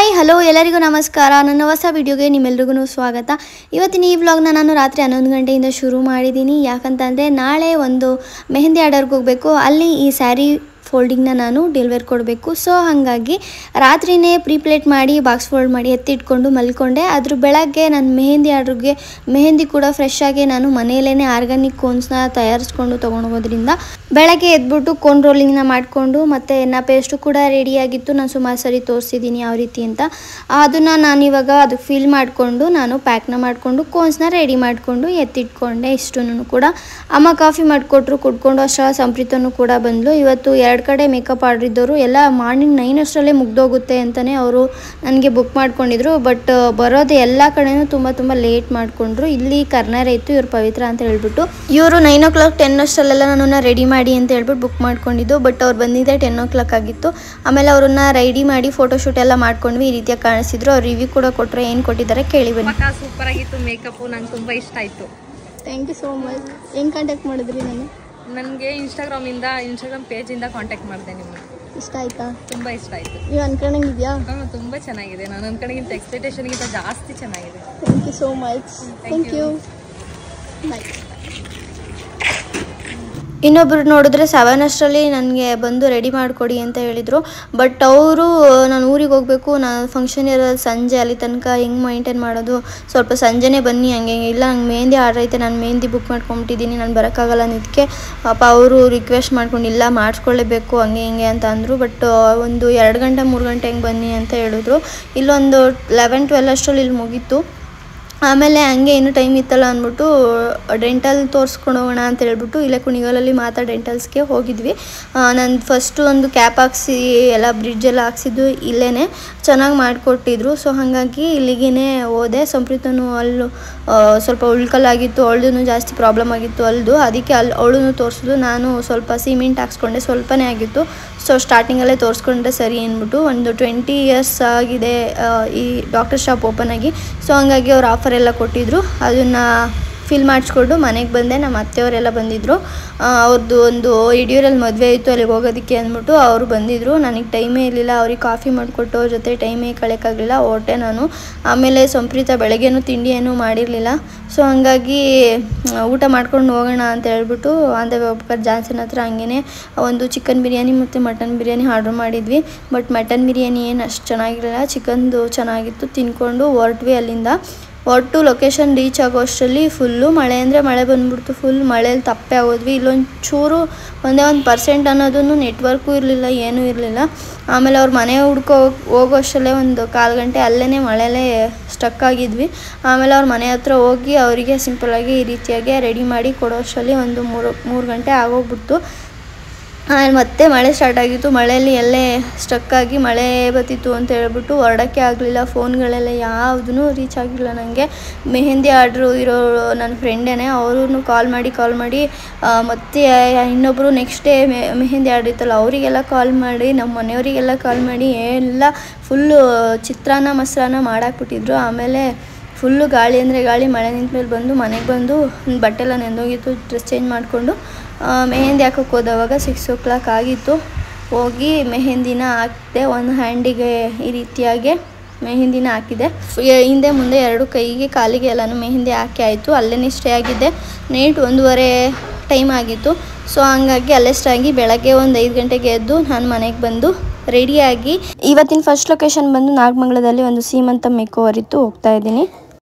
Hi hello ಎಲ್ಲರಿಗೂ ನಮಸ್ಕಾರ. ನನ್ನ ಹೊಸ ವಿಡಿಯೋಗೆ ನಿಮ್ಮೆಲ್ರಿಗೂ ಸ್ವಾಗತ. ಇವತ್ತಿನ ಈ ವ್ಲಾಗ್ನ ನಾನು ರಾತ್ರಿ 11 ಗಂಟೆಯಿಂದ ಶುರು ಮಾಡಿದ್ದೀನಿ. ಯಾಕಂತಂದರೆ ನಾಳೆ ಒಂದು ಮೆಹಂದಿ ಆರ್ಡರ್ಗೆ ಹೋಗಬೇಕು. ಅಲ್ಲಿ ಈ ಸ್ಯಾರಿ ಫೋಲ್ಡಿಂಗ್ನ ನಾನು ಡೆಲಿವರ್ ಕೊಡಬೇಕು. ಸೊ ಹಾಗಾಗಿ ರಾತ್ರಿನೇ ಪ್ರೀಪ್ಲೇಟ್ ಮಾಡಿ ಬಾಕ್ಸ್ ಫೋಲ್ಡ್ ಮಾಡಿ ಎತ್ತಿಟ್ಕೊಂಡು ಮಲ್ಕೊಂಡೆ. ಅದ್ರ ಬೆಳಗ್ಗೆ ನಾನು ಮೆಹಂದಿ ಆರ್ಡ್ರಿಗೆ ಮೆಹಂದಿ ಕೂಡ ಫ್ರೆಶ್ ಆಗಿ ನಾನು ಮನೆಯಲ್ಲೇ ಆರ್ಗಾನಿಕ್ ಕೋನ್ಸ್ನ ತಯಾರಿಸ್ಕೊಂಡು ತೊಗೊಂಡು ಹೋಗೋದ್ರಿಂದ ಬೆಳಗ್ಗೆ ಎದ್ಬಿಟ್ಟು ಕೋನ್ ರೋಲಿಂಗ್ನ ಮಾಡಿಕೊಂಡು ಮತ್ತು ಎಣ್ಣೆ ಪೇಸ್ಟು ಕೂಡ ರೆಡಿಯಾಗಿತ್ತು. ನಾನು ಸುಮಾರು ಸರಿ ತೋರಿಸಿದ್ದೀನಿ ಯಾವ ರೀತಿ ಅಂತ. ಅದನ್ನು ನಾನಿವಾಗ ಅದಕ್ಕೆ ಫಿಲ್ ಮಾಡಿಕೊಂಡು ನಾನು ಪ್ಯಾಕ್ನ ಮಾಡಿಕೊಂಡು ಕೋನ್ಸ್ನ ರೆಡಿ ಮಾಡಿಕೊಂಡು ಎತ್ತಿಟ್ಕೊಂಡೆ. ಇಷ್ಟನ್ನು ಕೂಡ ಅಮ್ಮ ಕಾಫಿ ಮಾಡಿಕೊಟ್ರು, ಕುಡ್ಕೊಂಡು ಅಷ್ಟರ ಸಂಪ್ರೀತನೂ ಕೂಡ ಬಂದಳು. ಇವತ್ತು 2 ಕಡೆ ಮೇಕಪ್ ಆರ್ಡ್ರಿದ್ದವರು ಎಲ್ಲ ಮಾರ್ನಿಂಗ್ 9 ಅಷ್ಟರಲ್ಲೇ ಮುಗ್ದೋಗುತ್ತೆ ಅಂತಲೇ ಅವರು ನನಗೆ ಬುಕ್ ಮಾಡ್ಕೊಂಡಿದ್ರು. ಬಟ್ ಬರೋದು ಎಲ್ಲ ಕಡೆನೂ ತುಂಬ ಲೇಟ್ ಮಾಡಿಕೊಂಡ್ರು. ಇಲ್ಲಿ ಕರ್ನಾರ ಇತ್ತು, ಇವ್ರು ಪವಿತ್ರ ಅಂತ ಹೇಳ್ಬಿಟ್ಟು ಇವರು 9 o'clock 10 ಅಷ್ಟರಲ್ಲೆಲ್ಲ ನನ್ನನ್ನು ರೆಡಿ ಮಾಡಿ ಅಂತ ಹೇಳ್ಬಿಟ್ಟು ಬುಕ್ ಮಾಡ್ಕೊಂಡಿದ್ದು. ಬಟ್ ಅವ್ರು ಬಂದಿದ್ದೆ 10 o'clock ಆಗಿತ್ತು. ಆಮೇಲೆ ಅವ್ರನ್ನ ರೆಡಿ ಮಾಡಿ ಫೋಟೋಶೂಟ್ ಎಲ್ಲ ಮಾಡ್ಕೊಂಡ್ವಿ. ಈ ರೀತಿಯಾಗಿ ಕಾಣಿಸಿದ್ರು. ಅವ್ರು ರಿವ್ಯೂ ಕೂಡ ಕೊಟ್ಟರೆ ಏನು ಕೊಟ್ಟಿದ್ದಾರೆ ಕೇಳಿ ಬನ್ನಿ. ಸೂಪರ್ ಆಗಿತ್ತು ಮೇಕಪ್, ನಂಗೆ ತುಂಬ ಇಷ್ಟ ಆಯಿತು. Thank you so much. ಹೆಂಗೆ ಕಾಂಟ್ಯಾಕ್ಟ್ ಮಾಡಿದ್ರಿ? ನನಗೆ ಇನ್ಸ್ಟಾಗ್ರಾಮ್ ಪೇಜಿಂದ ಕಾಂಟ್ಯಾಕ್ಟ್ ಮಾಡಿದೆ. ನಿಮಗೆ ಇಷ್ಟ ಆಯ್ತಾ? ತುಂಬ ಇಷ್ಟ ಆಯಿತು. ನೀವು ಅನ್ಕೊಂಡಂಗಿದ್ಯಾ? ತುಂಬ ಚೆನ್ನಾಗಿದೆ. ನಾನು ಅನ್ಕೊಂಡಂಗಿಂತ ಎಕ್ಸ್ಪೆಕ್ಟೇಷನ್ಗಿಂತ ಜಾಸ್ತಿ ಚೆನ್ನಾಗಿದೆ. Thank you so much. Thank you. Bye. ಇನ್ನೊಬ್ರು ನೋಡಿದ್ರೆ 7 ಅಷ್ಟರಲ್ಲಿ ನನಗೆ ಬಂದು ರೆಡಿ ಮಾಡಿಕೊಡಿ ಅಂತ ಹೇಳಿದರು. ಬಟ್ ಅವರು ನಾನು ಊರಿಗೆ ಹೋಗಬೇಕು, ನಾನು ಫಂಕ್ಷನ್ ಇರೋದು ಸಂಜೆ, ಅಲ್ಲಿ ತನಕ ಹೆಂಗೆ ಮೈಂಟೈನ್ ಮಾಡೋದು, ಸ್ವಲ್ಪ ಸಂಜೆನೇ ಬನ್ನಿ ಹಂಗೆ ಇಲ್ಲ, ನಂಗೆ ಮೆಹಂದಿ ಆರ್ಡ್ರ್ ಐತೆ, ನಾನು ಮೆಹಂದಿ ಬುಕ್ ಮಾಡ್ಕೊಂಬಿಟ್ಟಿದ್ದೀನಿ, ನಾನು ಬರೋಕ್ಕಾಗಲ್ಲ ಅನ್ನೋದಕ್ಕೆ ಪಾಪ ಅವರು ರಿಕ್ವೆಸ್ಟ್ ಮಾಡ್ಕೊಂಡು ಇಲ್ಲ ಮಾಡಿಸ್ಕೊಳ್ಳೇಬೇಕು ಹಂಗೆ ಹಿಂಗೆ ಅಂತ ಅಂದರು. ಬಟ್ ಒಂದು 2 ಗಂಟೆ 3 ಗಂಟೆ ಹೆಂಗೆ ಬನ್ನಿ ಅಂತ ಹೇಳಿದ್ರು. ಇಲ್ಲೊಂದು 11-12 ಅಷ್ಟರಲ್ಲಿ ಇಲ್ಲಿ ಮುಗೀತು. ಆಮೇಲೆ ಹಂಗೆ ಇನ್ನೂ ಟೈಮ್ ಇತ್ತಲ್ಲ ಅಂದ್ಬಿಟ್ಟು ಡೆಂಟಲ್ ತೋರಿಸ್ಕೊಂಡು ಹೋಗೋಣ ಅಂತ ಹೇಳ್ಬಿಟ್ಟು ಇಲ್ಲೇ ಕುಣಿಗಲಲ್ಲಿ ಮಾತಾ ಡೆಂಟಲ್ಸ್ಗೆ ಹೋಗಿದ್ವಿ. ನಾನು ಫಸ್ಟು ಒಂದು ಕ್ಯಾಪ್ ಹಾಕ್ಸಿ ಎಲ್ಲ ಬ್ರಿಡ್ಜೆಲ್ಲ ಹಾಕ್ಸಿದ್ದು ಇಲ್ಲೇ ಚೆನ್ನಾಗಿ ಮಾಡಿಕೊಟ್ಟಿದ್ರು. ಸೊ ಹಾಗಾಗಿ ಇಲ್ಲಿಗೇ ಹೋದೆ. ಸಂಪ್ರೀತನೂ ಅಲ್ಲೂ ಸ್ವಲ್ಪ ಉಳ್ಕಲ್ಲಾಗಿತ್ತು, ಅವಳದೂ ಜಾಸ್ತಿ ಪ್ರಾಬ್ಲಮ್ ಆಗಿತ್ತು ಅಲ್ದು, ಅದಕ್ಕೆ ಅವಳೂ ತೋರಿಸಿದ್ರು. ನಾನು ಸ್ವಲ್ಪ ಸಿಮೆಂಟ್ ಹಾಕ್ಸ್ಕೊಂಡೆ, ಸ್ವಲ್ಪನೇ ಆಗಿತ್ತು. ಸೊ ಸ್ಟಾರ್ಟಿಂಗಲ್ಲೇ ತೋರಿಸ್ಕೊಂಡ್ರೆ ಸರಿ ಅಂದ್ಬಿಟ್ಟು ಒಂದು 20 years ಆಗಿದೆ ಈ ಡಾಕ್ಟರ್ ಶಾಪ್ ಓಪನ್ ಆಗಿ. ಸೊ ಹಂಗಾಗಿ ಅವ್ರು ಆಫರ್ ಎಲ್ಲ ಕೊಟ್ಟಿದ್ರು. ಅದನ್ನು ಫಿಲ್ ಮಾಡಿಸ್ಕೊಂಡು ಮನೆಗೆ ಬಂದೆ. ನಮ್ಮ ಅತ್ತೆಯವರೆಲ್ಲ ಬಂದಿದ್ದರು. ಅವ್ರದ್ದು ಒಂದು ಯಡಿಯೂರಲ್ಲಿ ಮದುವೆ ಇತ್ತು, ಅಲ್ಲಿಗೆ ಹೋಗೋದಕ್ಕೆ ಅಂದ್ಬಿಟ್ಟು ಅವರು ಬಂದಿದ್ದರು. ನನಗೆ ಟೈಮೇ ಇರಲಿಲ್ಲ, ಅವ್ರಿಗೆ ಕಾಫಿ ಮಾಡಿಕೊಟ್ಟು ಅವ್ರ ಜೊತೆ ಟೈಮೇ ಕಳೆಯೋಕ್ಕಾಗಲಿಲ್ಲ, ಹೊರಟೆ ನಾನು. ಆಮೇಲೆ ಸಂಪ್ರೀತ ಬೆಳಗ್ಗೆನೂ ತಿಂಡಿ ಏನೂ ಮಾಡಿರಲಿಲ್ಲ. ಸೊ ಹಂಗಾಗಿ ಊಟ ಮಾಡ್ಕೊಂಡು ಹೋಗೋಣ ಅಂತ ಹೇಳ್ಬಿಟ್ಟು ಆಂದ ಜಾನ್ಸನ್ ಹತ್ರ ಹಂಗೇ ಒಂದು ಚಿಕನ್ ಬಿರಿಯಾನಿ ಮತ್ತು ಮಟನ್ ಬಿರಿಯಾನಿ ಆರ್ಡ್ರ್ ಮಾಡಿದ್ವಿ. ಬಟ್ ಮಟನ್ ಬಿರಿಯಾನಿ ಏನು ಅಷ್ಟು ಚೆನ್ನಾಗಿರಲಿಲ್ಲ, ಚಿಕನ್ದು ಚೆನ್ನಾಗಿತ್ತು. ತಿನ್ಕೊಂಡು ಹೊರಟ್ವಿ. ಅಲ್ಲಿಂದ ಹೊರಟು ಲೊಕೇಶನ್ ರೀಚ್ ಆಗೋ ಅಷ್ಟರಲ್ಲಿ ಫುಲ್ಲು ಮಳೆ ಅಂದರೆ ಮಳೆ ಬಂದುಬಿಡ್ತು. ಫುಲ್ ಮಳೇಲಿ ತಪ್ಪೆ ಆಗೋದ್ವಿ. ಇಲ್ಲೊಂದು ಚೂರು ಒಂದೇ 1% ಅನ್ನೋದನ್ನು ನೆಟ್ವರ್ಕು ಇರಲಿಲ್ಲ, ಏನೂ ಇರಲಿಲ್ಲ. ಆಮೇಲೆ ಅವ್ರ ಮನೆ ಹೋಗೋ ಅಷ್ಟರಲ್ಲೇ ಒಂದು 1/4 ಗಂಟೆ ಅಲ್ಲೇ ಮಳೆಯಲ್ಲೇ ಸ್ಟಕ್ ಆಗಿದ್ವಿ. ಆಮೇಲೆ ಅವ್ರ ಮನೆ ಹತ್ರ ಹೋಗಿ ಅವರಿಗೆ ಸಿಂಪಲ್ಲಾಗಿ ಈ ರೀತಿಯಾಗಿ ರೆಡಿ ಮಾಡಿ ಕೊಡೋ ಅಷ್ಟರಲ್ಲಿ ಒಂದು 3 ಗಂಟೆ ಆಗೋಗ್ಬಿಡ್ತು. ಮತ್ತೆ ಮಳೆ ಸ್ಟಾರ್ಟ್ ಆಗಿತ್ತು. ಮಳೆಯಲ್ಲಿ ಎಲ್ಲೇ ಸ್ಟಕ್ಕಾಗಿ ಮಳೆ ಬತ್ತಿತ್ತು ಅಂತ ಹೇಳ್ಬಿಟ್ಟು ಹೊರಡೋಕ್ಕೆ ಆಗಲಿಲ್ಲ. ಫೋನ್ಗಳೆಲ್ಲ ಯಾವುದೂ ರೀಚ್ ಆಗಿಲ್ಲ ನನಗೆ. ಮೆಹಂದಿ ಆರ್ಡ್ರು ಇರೋ ನನ್ನ ಫ್ರೆಂಡೇನೆ, ಅವ್ರೂ ಕಾಲ್ ಮಾಡಿ ಮತ್ತು ಇನ್ನೊಬ್ಬರು ನೆಕ್ಸ್ಟ್ ಡೇ ಮೆಹಂದಿ ಆರ್ಡ್ರ್ ಇತ್ತಲ್ಲ ಅವರಿಗೆಲ್ಲ ಕಾಲ್ ಮಾಡಿ, ನಮ್ಮ ಮನೆಯವರಿಗೆಲ್ಲ ಕಾಲ್ ಮಾಡಿ ಎಲ್ಲ ಫುಲ್ಲು ಚಿತ್ರಾನ್ನ ಮೊಸರನ್ನ ಮಾಡಾಕ್ಬಿಟ್ಟಿದ್ರು. ಆಮೇಲೆ ಫುಲ್ಲು ಗಾಳಿ ಅಂದರೆ ಗಾಳಿ. ಮಳೆ ನಿಂತ ಮೇಲೆ ಬಂದು ಮನೆಗೆ ಬಂದು ಬಟ್ಟೆಲ್ಲ ನೆಂದೋಗಿತ್ತು, ಡ್ರೆಸ್ ಚೇಂಜ್ ಮಾಡಿಕೊಂಡು ಮೆಹಂದಿ ಹಾಕೋಕ್ಕೆ ಹೋದವಾಗ 6 o'clock ಆಗಿತ್ತು. ಹೋಗಿ ಮೆಹಂದಿನ ಹಾಕಿದೆ. ಒಂದು ಹ್ಯಾಂಡಿಗೆ ಈ ರೀತಿಯಾಗಿ ಮೆಹಂದಿನ ಹಾಕಿದೆ. ಹಿಂದೆ ಮುಂದೆ 2 ಕೈಗೆ ಕಾಲಿಗೆ ಎಲ್ಲನೂ ಮೆಹಂದಿ ಹಾಕಿ ಆಯಿತು. ಅಲ್ಲೇ ಸ್ಟೇ ಆಗಿದ್ದೆ. ನೈಟ್ 1:30 ಟೈಮ್ ಆಗಿತ್ತು. ಸೊ ಹಂಗಾಗಿ ಅಲ್ಲೇ ಸ್ಟೇ ಆಗಿ ಬೆಳಗ್ಗೆ ಒಂದು 5 ಗಂಟೆಗೆ ಎದ್ದು ನಾನು ಮನೆಗೆ ಬಂದು ರೆಡಿಯಾಗಿ ಇವತ್ತಿನ ಫಸ್ಟ್ ಲೊಕೇಶನ್ ಬಂದು ನಾಗಮಂಗಲದಲ್ಲಿ ಒಂದು ಸೀಮಂತ ಮೇಕೋವರ್ ಇತ್ತು, ಹೋಗ್ತಾ ಇದ್ದೀನಿ.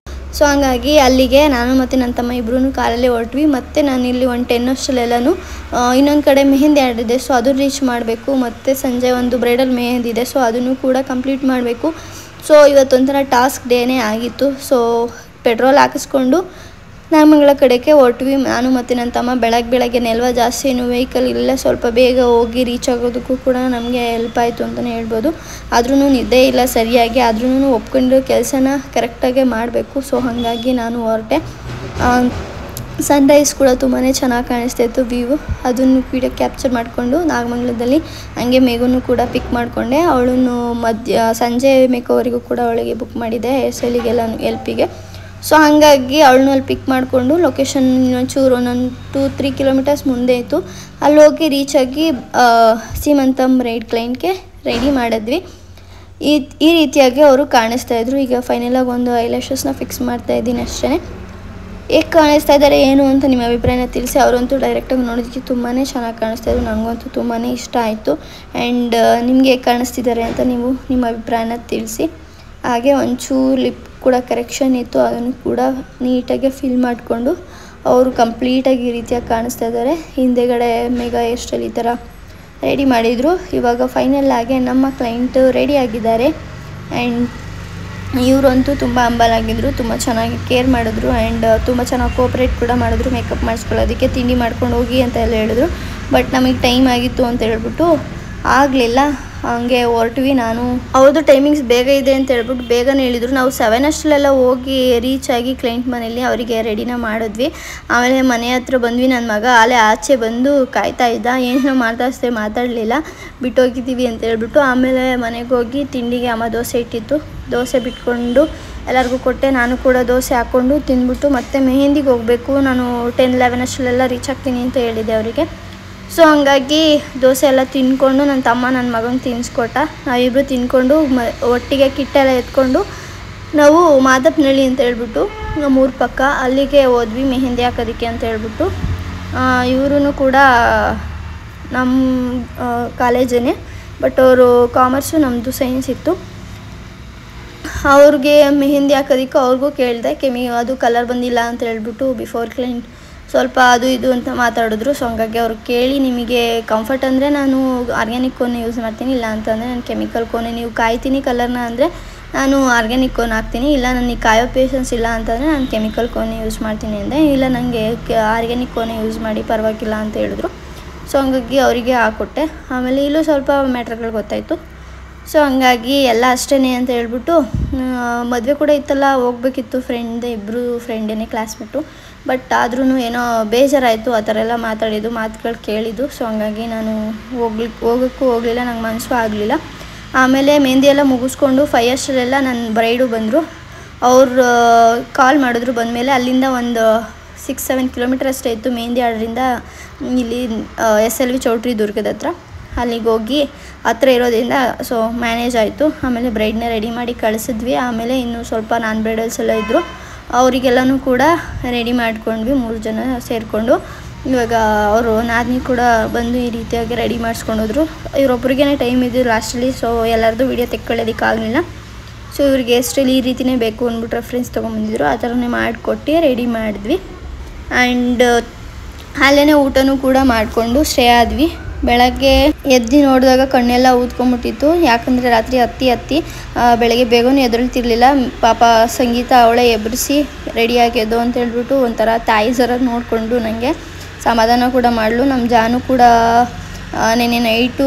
ಸೊ ಹಂಗಾಗಿ ಅಲ್ಲಿಗೆ ನಾನು ಮತ್ತು ನನ್ನ ತಮ್ಮ ಇಬ್ಬರೂ ಕಾರಲ್ಲೇ ಹೊರಟ್ವಿ. ಮತ್ತು ನಾನು ಇಲ್ಲಿ ಒಂದು 10 ಅಷ್ಟರಲ್ಲೆಲ್ಲನೂ ಇನ್ನೊಂದು ಕಡೆ ಮೆಹಂದಿ ಆಡಿದೆ. ಸೊ ಅದು ರೀಚ್ ಮಾಡಬೇಕು. ಮತ್ತು ಸಂಜೆ ಒಂದು ಬ್ರೈಡಲ್ ಮೆಹಂದಿ ಇದೆ. ಸೊ ಅದನ್ನು ಕೂಡ ಕಂಪ್ಲೀಟ್ ಮಾಡಬೇಕು. ಸೊ ಇವತ್ತೊಂಥರ ಟಾಸ್ಕ್ ಡೇನೇ ಆಗಿತ್ತು. ಸೊ ಪೆಟ್ರೋಲ್ ಹಾಕಿಸ್ಕೊಂಡು ನಾಗಮಂಗಲ ಕಡೆಗೆ ಹೊರಟ್ವಿ ನಾನು ಮತ್ತು ನನ್ನ ತಮ್ಮ. ಬೆಳಗ್ಗೆ ನೆಲ್ವ ಜಾಸ್ತಿ ಏನು ವೆಹಿಕಲ್ ಇಲ್ಲ, ಸ್ವಲ್ಪ ಬೇಗ ಹೋಗಿ ರೀಚ್ ಆಗೋದಕ್ಕೂ ಕೂಡ ನಮಗೆ ಹೆಲ್ಪ್ ಆಯಿತು ಅಂತಲೇ ಹೇಳ್ಬೋದು. ಆದ್ರೂ ನಿದ್ದೆ ಇಲ್ಲ ಸರಿಯಾಗಿ, ಆದ್ರೂ ಒಪ್ಕೊಂಡು ಕೆಲಸನ ಕರೆಕ್ಟಾಗೆ ಮಾಡಬೇಕು. ಸೊ ಹಾಗಾಗಿ ನಾನು ಹೊರಟೆ. ಸನ್ರೈಸ್ ಕೂಡ ತುಂಬಾ ಚೆನ್ನಾಗಿ ಕಾಣಿಸ್ತಾಯಿತ್ತು ವ್ಯೂ. ಅದನ್ನು ವೀಡಿಯೋ ಕ್ಯಾಪ್ಚರ್ ಮಾಡಿಕೊಂಡು ನಾಗಮಂಗಲದಲ್ಲಿ ಹಂಗೆ ಮೇಘನೂ ಕೂಡ ಪಿಕ್ ಮಾಡಿಕೊಂಡೆ. ಅವಳನ್ನು ಸಂಜೆ ಮೇಕೋವರೆಗೂ ಕೂಡ ಅವಳಿಗೆ ಬುಕ್ ಮಾಡಿದ್ದೆ, ಹೇರ್ ಸ್ಟೈಲಿಗೆಲ್ಲ ಹೆಲ್ಪಿಗೆ. ಸೊ ಹಾಗಾಗಿ ಅವಳನ್ನ ಅಲ್ಲಿ ಪಿಕ್ ಮಾಡಿಕೊಂಡು ಲೊಕೇಶನ್ ಇನ್ನೊಂಚೂರು 2-3 kilometers ಮುಂದೆ ಇತ್ತು. ಅಲ್ಲಿ ಹೋಗಿ ರೀಚ್ ಆಗಿ ಸೀಮಂತಮ್ ರೈಡ್ ಕ್ಲೈಂಟ್ಗೆ ರೆಡಿ ಮಾಡಿದ್ವಿ. ಈ ರೀತಿಯಾಗಿ ಅವರು ಕಾಣಿಸ್ತಾ ಇದ್ರು. ಈಗ ಫೈನಲಾಗಿ ಒಂದು ಐಲ್ಯಾಶಸ್ನ ಫಿಕ್ಸ್ ಮಾಡ್ತಾ ಇದ್ದೀನಿ ಅಷ್ಟೇ. ಹೇಗೆ ಕಾಣಿಸ್ತಾ ಇದ್ದಾರೆ ಏನು ಅಂತ ನಿಮ್ಮ ಅಭಿಪ್ರಾಯನ ತಿಳಿಸಿ. ಅವರಂತೂ ಡೈರೆಕ್ಟಾಗಿ ನೋಡೋದಕ್ಕೆ ತುಂಬಾ ಚೆನ್ನಾಗಿ ಕಾಣಿಸ್ತಾ ಇದ್ರು. ನನಗಂತೂ ತುಂಬಾ ಇಷ್ಟ ಆಯಿತು. ಆ್ಯಂಡ್ ನಿಮಗೆ ಹೇಗೆ ಕಾಣಿಸ್ತಿದ್ದಾರೆ ಅಂತ ನೀವು ನಿಮ್ಮ ಅಭಿಪ್ರಾಯನ ತಿಳಿಸಿ. ಹಾಗೆ ಒಂಚೂರು ಲಿಪ್ ಕೂಡ ಕರೆಕ್ಷನ್ ಇತ್ತು, ಅದನ್ನು ಕೂಡ ನೀಟಾಗಿ ಫಿಲ್ ಮಾಡಿಕೊಂಡು ಅವರು ಕಂಪ್ಲೀಟಾಗಿ ಈ ರೀತಿಯಾಗಿ ಕಾಣಿಸ್ತಾ ಇದ್ದಾರೆ. ಹಿಂದೆಗಡೆ ಮೆಗಾ ಹೇರ್ ಸ್ಟೈಲ್ ಈ ಥರ ರೆಡಿ ಮಾಡಿದರು. ಇವಾಗ ಫೈನಲ್ ಆಗಿ ನಮ್ಮ ಕ್ಲೈಂಟು ರೆಡಿ ಆಗಿದ್ದಾರೆ. ಆ್ಯಂಡ್ ಇವರಂತೂ ತುಂಬ ಹಂಬಲ್ ಆಗಿದ್ರು, ತುಂಬ ಚೆನ್ನಾಗಿ ಕೇರ್ ಮಾಡಿದ್ರು. ಆ್ಯಂಡ್ ತುಂಬ ಚೆನ್ನಾಗಿ ಕೋಪ್ರೇಟ್ ಕೂಡ ಮಾಡಿದ್ರು ಮೇಕಪ್ ಮಾಡಿಸ್ಕೊಳ್ಳೋದಕ್ಕೆ. ತಿಂಡಿ ಮಾಡ್ಕೊಂಡು ಹೋಗಿ ಅಂತ ಎಲ್ಲ ಹೇಳಿದ್ರು. ಬಟ್ ನಮಗೆ ಟೈಮ್ ಆಗಿತ್ತು ಅಂತ ಹೇಳ್ಬಿಟ್ಟು ಆಗಲಿಲ್ಲ, ಹಂಗೆ ಹೊರಟ್ವಿ. ನಾನು ಅವ್ರದ್ದು ಟೈಮಿಂಗ್ಸ್ ಬೇಗ ಇದೆ ಅಂತ ಹೇಳ್ಬಿಟ್ಟು ಬೇಗನೆ ಹೇಳಿದರು. ನಾವು 7 ಅಷ್ಟರಲ್ಲೆಲ್ಲ ಹೋಗಿ ರೀಚ್ ಆಗಿ ಕ್ಲೈಂಟ್ ಮನೇಲಿ ಅವರಿಗೆ ರೆಡಿನ ಮಾಡಿದ್ವಿ. ಆಮೇಲೆ ಮನೆ ಹತ್ರ ಬಂದ್ವಿ. ನನ್ನ ಮಗ ಆಲೆ ಆಚೆ ಬಂದು ಕಾಯ್ತಾ ಇದ್ದ, ಏನೋ ಮಾತಾಡಲಿಲ್ಲ, ಬಿಟ್ಟೋಗಿದ್ದೀವಿ ಅಂತ ಹೇಳ್ಬಿಟ್ಟು. ಆಮೇಲೆ ಮನೆಗೆ ಹೋಗಿ ತಿಂಡಿಗೆ ಅಮ್ಮ ದೋಸೆ ಇಟ್ಟಿತ್ತು, ದೋಸೆ ಬಿಟ್ಕೊಂಡು ಎಲ್ಲರಿಗೂ ಕೊಟ್ಟೆ. ನಾನು ಕೂಡ ದೋಸೆ ಹಾಕ್ಕೊಂಡು ತಿಂದ್ಬಿಟ್ಟು ಮತ್ತೆ ಮೆಹಂದಿಗೆ ಹೋಗಬೇಕು. ನಾನು 10-11 ಅಷ್ಟರಲ್ಲೆಲ್ಲ ರೀಚ್ ಆಗ್ತೀನಿ ಅಂತ ಹೇಳಿದ್ದೆ ಅವರಿಗೆ. ಸೊ ಹಂಗಾಗಿ ದೋಸೆ ಎಲ್ಲ ತಿಂದ್ಕೊಂಡು ನನ್ನ ತಮ್ಮ ನನ್ನ ಮಗನಿಗೆ ತಿನ್ನಿಸ್ಕೊಟ್ಟ. ನಾವಿಬ್ಬರು ತಿಂದ್ಕೊಂಡು ಒಟ್ಟಿಗೆ ಕಿಟ್ಟೆಲ್ಲ ಎತ್ಕೊಂಡು ನಾವು ಮಾದಪ್ಪನಹಳ್ಳಿ ಅಂತ ಹೇಳ್ಬಿಟ್ಟು ಮೂರು ಪಕ್ಕ ಅಲ್ಲಿಗೆ ಹೋದ್ವಿ ಮೆಹಂದಿ ಹಾಕೋದಕ್ಕೆ ಅಂತ ಹೇಳ್ಬಿಟ್ಟು. ಇವರು ಕೂಡ ನಮ್ಮ ಕಾಲೇಜೇ, ಬಟ್ ಅವರು ಕಾಮರ್ಸು, ನಮ್ಮದು ಸೈನ್ಸ್ ಇತ್ತು. ಅವ್ರಿಗೆ ಮೆಹಂದಿ ಹಾಕೋದಕ್ಕೆ ಅವ್ರಿಗೂ ಕೇಳಿದೆ, ಅದು ಕಲರ್ ಬಂದಿಲ್ಲ ಅಂತ ಹೇಳ್ಬಿಟ್ಟು ಬಿಫೋರ್ ಕ್ಲೈಂಟ್ ಸ್ವಲ್ಪ ಅದು ಇದು ಅಂತ ಮಾತಾಡಿದ್ರು. ಸೊ ಹಂಗಾಗಿ ಅವ್ರು ಕೇಳಿ, ನಿಮಗೆ ಕಂಫರ್ಟ್ ಅಂದರೆ ನಾನು ಆರ್ಗ್ಯಾನಿಕ್ ಕೋನ್ ಯೂಸ್ ಮಾಡ್ತೀನಿ, ಇಲ್ಲ ಅಂತಂದರೆ ನಾನು ಕೆಮಿಕಲ್ ಕೋನೆ, ನೀವು ಕಾಯ್ತೀನಿ ಕಲರ್ನ ಅಂದರೆ ನಾನು ಆರ್ಗ್ಯಾನಿಕ್ ಕೋನ್ ಹಾಕ್ತೀನಿ, ಇಲ್ಲ ನನಗೆ ಕಾಯೋ ಪೇಷನ್ಸ್ ಇಲ್ಲ ಅಂತಂದರೆ ನಾನು ಕೆಮಿಕಲ್ ಕೋನೆ ಯೂಸ್ ಮಾಡ್ತೀನಿ ಅಂದೆ. ಇಲ್ಲ ನನಗೆ ಆರ್ಗ್ಯಾನಿಕ್ ಕೋನೆ ಯೂಸ್ ಮಾಡಿ ಪರವಾಗಿಲ್ಲ ಅಂತ ಹೇಳಿದ್ರು. ಸೊ ಹಂಗಾಗಿ ಅವರಿಗೆ ಹಾಕ್ಕೊಟ್ಟೆ. ಆಮೇಲೆ ಇಲ್ಲೂ ಸ್ವಲ್ಪ ಮ್ಯಾಟ್ರ್ಗಳು ಗೊತ್ತಾಯಿತು. ಸೊ ಹಂಗಾಗಿ ಎಲ್ಲ ಅಷ್ಟೇ ಅಂತ ಹೇಳ್ಬಿಟ್ಟು ಮದುವೆ ಕೂಡ ಇತ್ತಲ್ಲ, ಹೋಗ್ಬೇಕಿತ್ತು. ಇಬ್ಬರು ಫ್ರೆಂಡೇನೆ, ಕ್ಲಾಸ್ಮೇಟು. ಬಟ್ ಆದ್ರೂ ಏನೋ ಬೇಜಾರಾಯಿತು ಆ ಥರ ಎಲ್ಲ ಮಾತುಗಳು ಕೇಳಿದ್ದು. ಸೊ ಹಂಗಾಗಿ ನಾನು ಹೋಗೋಕ್ಕೂ ಹೋಗಲಿಲ್ಲ, ನಂಗೆ ಮನಸ್ಸು ಆಗಲಿಲ್ಲ. ಆಮೇಲೆ ಮೆಹಂದಿ ಎಲ್ಲ ಮುಗಿಸ್ಕೊಂಡು 5 ಅಷ್ಟರಲ್ಲೆಲ್ಲ ನನ್ನ ಬ್ರೈಡು ಬಂದರು. ಅವ್ರು ಕಾಲ್ ಮಾಡಿದ್ರು. ಬಂದಮೇಲೆ ಅಲ್ಲಿಂದ ಒಂದು 6-7 ಕಿಲೋಮೀಟರ್ ಅಷ್ಟೇ ಇತ್ತು ಮೆಹಂದಿ ಆಡ್ರಿಂದ ಇಲ್ಲಿ SLV ಚೌಟ್ರಿ ದುರ್ಗದ ಹತ್ರ. ಅಲ್ಲಿಗೆ ಹೋಗಿ ಹತ್ರ ಇರೋದ್ರಿಂದ ಸೊ ಮ್ಯಾನೇಜ್ ಆಯಿತು. ಆಮೇಲೆ ಬ್ರೈಡ್ನ ರೆಡಿ ಮಾಡಿ ಕಳಿಸಿದ್ವಿ. ಆಮೇಲೆ ಇನ್ನೂ ಸ್ವಲ್ಪ ನಾನ್ ಬ್ರೈಡಲ್ಸ್ ಎಲ್ಲ ಇದ್ದರು, ಅವರಿಗೆಲ್ಲನೂ ಕೂಡ ರೆಡಿ ಮಾಡ್ಕೊಂಡ್ವಿ 3 ಜನ ಸೇರಿಕೊಂಡು. ಇವಾಗ ಅವರು ನಾದಿನಿ ಕೂಡ ಬಂದು ಈ ರೀತಿಯಾಗಿ ರೆಡಿ ಮಾಡಿಸ್ಕೊಂಡೋದ್ರು. ಇವರೊಬ್ಬರಿಗೇ ಟೈಮ್ ಇದ್ದು ಲಾಸ್ಟಲ್ಲಿ, ಸೊ ಎಲ್ಲರದ್ದು ವೀಡಿಯೋ ತೆಕ್ಕೊಳ್ಳೋದಕ್ಕಾಗಲಿಲ್ಲ. ಸೊ ಇವ್ರಿಗೆ ಸ್ಟೈಲ್ ಈ ರೀತಿಯೇ ಬೇಕು ಅಂದ್ಬಿಟ್ಟು ರೆಫ್ರೆನ್ಸ್ ತೊಗೊಂಬಂದಿದ್ರು, ಆ ಥರನೇ ಮಾಡಿಕೊಟ್ಟು ರೆಡಿ ಮಾಡಿದ್ವಿ. ಆ್ಯಂಡ್ ಅಲ್ಲೇ ಊಟನೂ ಕೂಡ ಮಾಡಿಕೊಂಡು ಸ್ಟೇ ಆದ್ವಿ. ಬೆಳಗ್ಗೆ ಎದ್ದು ನೋಡಿದಾಗ ಕಣ್ಣೆಲ್ಲ ಊದ್ಕೊಂಬಿಟ್ಟಿತ್ತು, ಯಾಕಂದರೆ ರಾತ್ರಿ ಹತ್ತಿ ಬೆಳಗ್ಗೆ ಬೇಗನೂ ಎದ್ದೇಳ್ತಿರ್ಲಿಲ್ಲ. ಪಾಪ ಸಂಗೀತ ಅವಳೇ ಎಬ್ಬರಿಸಿ ರೆಡಿಯಾಗಿ ಎದ್ದು ಅಂತ ಹೇಳ್ಬಿಟ್ಟು ಒಂಥರ ತಾಯಿ ಥರ ನೋಡಿಕೊಂಡು ನನಗೆ ಸಮಾಧಾನ ಕೂಡ ಮಾಡಲು. ನಮ್ಮ ಜಾನು ಕೂಡ ನೆನ್ನೆ ನೈಟು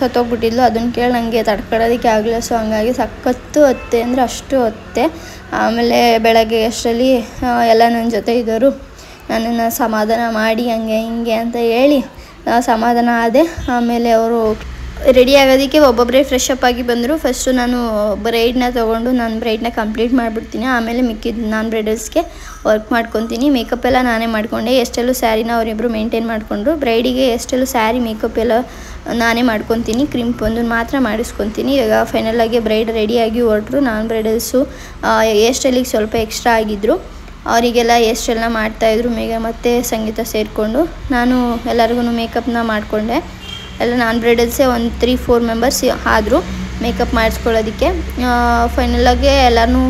ಸತ್ತೋಗ್ಬಿಟ್ಟಿದ್ಲು, ಅದನ್ನು ಕೇಳಿ ನನಗೆ ತಡ್ಕೊಳ್ಳೋದಕ್ಕೆ ಆಗಲಿಲ್ಲ. ಸೊ ಹಂಗಾಗಿ ಸಖತ್ತು ಅತ್ತೆ ಅಂದರೆ ಅಷ್ಟು ಅತ್ತೆ. ಆಮೇಲೆ ಬೆಳಗ್ಗೆ ಅಷ್ಟರಲ್ಲಿ ಎಲ್ಲ ನನ್ನ ಜೊತೆ ಇದ್ದವರು ನನ್ನನ್ನು ಸಮಾಧಾನ ಮಾಡಿ ಹಂಗೆ ಹಿಂಗೆ ಅಂತ ಹೇಳಿ ಸಮಾಧಾನ ಆದೆ. ಆಮೇಲೆ ಅವರು ರೆಡಿ ಆಗೋದಕ್ಕೆ ಒಬ್ಬೊಬ್ಬರೇ ಫ್ರೆಶ್ ಅಪ್ ಆಗಿ ಬಂದರು. ಫಸ್ಟು ನಾನು ಬ್ರೈಡ್ನ ತೊಗೊಂಡು ನಾನು ಬ್ರೈಡ್ನ ಕಂಪ್ಲೀಟ್ ಮಾಡಿಬಿಡ್ತೀನಿ. ಆಮೇಲೆ ಮಿಕ್ಕಿದ್ದು ನಾನ್ ಬ್ರೈಡಲ್ಸ್ಗೆ ವರ್ಕ್ ಮಾಡ್ಕೊತೀನಿ. ಮೇಕಪ್ ಎಲ್ಲ ನಾನೇ ಮಾಡಿಕೊಂಡೆ. ಎಷ್ಟೆಲ್ಲೂ ಸ್ಯಾರಿನ ಅವರಿಬ್ಬರು ಮೇಂಟೈನ್ ಮಾಡಿಕೊಂಡ್ರು. ಬ್ರೈಡಿಗೆ ಎಷ್ಟೆಲ್ಲೂ ಸ್ಯಾರಿ ಮೇಕಪ್ ಎಲ್ಲ ನಾನೇ ಮಾಡ್ಕೊತೀನಿ, ಕ್ರಿಂಪ್ ಒಂದು ಮಾತ್ರ ಮಾಡಿಸ್ಕೊತೀನಿ. ಇವಾಗ ಫೈನಲಾಗಿ ಬ್ರೈಡ್ ರೆಡಿಯಾಗಿ ಹೊರಟ್ರು. ನಾನ್ ಬ್ರೈಡಲ್ಸು ಹೇರ್ ಸ್ಟೈಲಿಗೆ ಸ್ವಲ್ಪ ಎಕ್ಸ್ಟ್ರಾ ಆಗಿದ್ದರು, ಅವರಿಗೆಲ್ಲ ಹೇರ್ ಸ್ಟೈಲ್ನ ಮಾಡ್ತಾಯಿದ್ರು ಮೇಘ ಮತ್ತು ಸಂಗೀತ ಸೇರಿಕೊಂಡು. ನಾನು ಎಲ್ಲರಿಗೂ ಮೇಕಪ್ನ ಮಾಡಿಕೊಂಡೆ. ಎಲ್ಲ ನಾನ್ ಬ್ರೈಡಲ್ಸೇ ಒಂದು 3-4 ಮೆಂಬರ್ಸ್ ಆದರು ಮೇಕಪ್ ಮಾಡಿಸ್ಕೊಳ್ಳೋದಕ್ಕೆ. ಫೈನಲಾಗಿ ಎಲ್ಲನೂ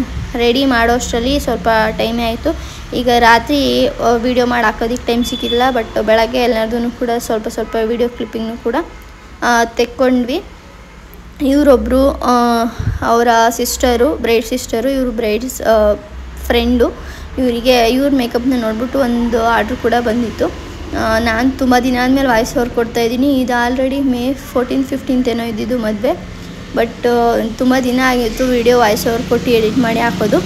ರೆಡಿ ಮಾಡೋಷ್ಟರಲ್ಲಿ ಸ್ವಲ್ಪ ಟೈಮೇ ಆಯಿತು. ಈಗ ರಾತ್ರಿ ವೀಡಿಯೋ ಮಾಡಿ ಹಾಕೋದಕ್ಕೆ ಟೈಮ್ ಸಿಕ್ಕಿಲ್ಲ, ಬಟ್ ಬೆಳಗ್ಗೆ ಎಲ್ಲರದೂ ಕೂಡ ಸ್ವಲ್ಪ ವೀಡಿಯೋ ಕ್ಲಿಪ್ಪಿಂಗ್ನು ಕೂಡ ತೆಕ್ಕೊಂಡ್ವಿ. ಇವರೊಬ್ಬರು ಅವರ ಸಿಸ್ಟರು, ಬ್ರೈಡ್ ಸಿಸ್ಟರು, ಇವರು ಬ್ರೈಡ್ಸ್ ಫ್ರೆಂಡು. ಇವ್ರ ಮೇಕಪ್ನ ನೋಡಿಬಿಟ್ಟು ಒಂದು ಆರ್ಡ್ರ್ ಕೂಡ ಬಂದಿತ್ತು. ನಾನು ತುಂಬ ದಿನ ಆದಮೇಲೆ ವಾಯ್ಸ್ ಓವರ್ ಕೊಡ್ತಾಯಿದ್ದೀನಿ. ಇದು ಆಲ್ರೆಡಿ May 14-15 ಏನೋ ಇದ್ದಿದ್ದು ಮದುವೆ, ಬಟ್ ತುಂಬ ದಿನ ಆಗಿತ್ತು ವೀಡಿಯೋ ವಾಯ್ಸ್ ಓವರ್ ಕೊಟ್ಟು ಎಡಿಟ್ ಮಾಡಿ ಹಾಕೋದು.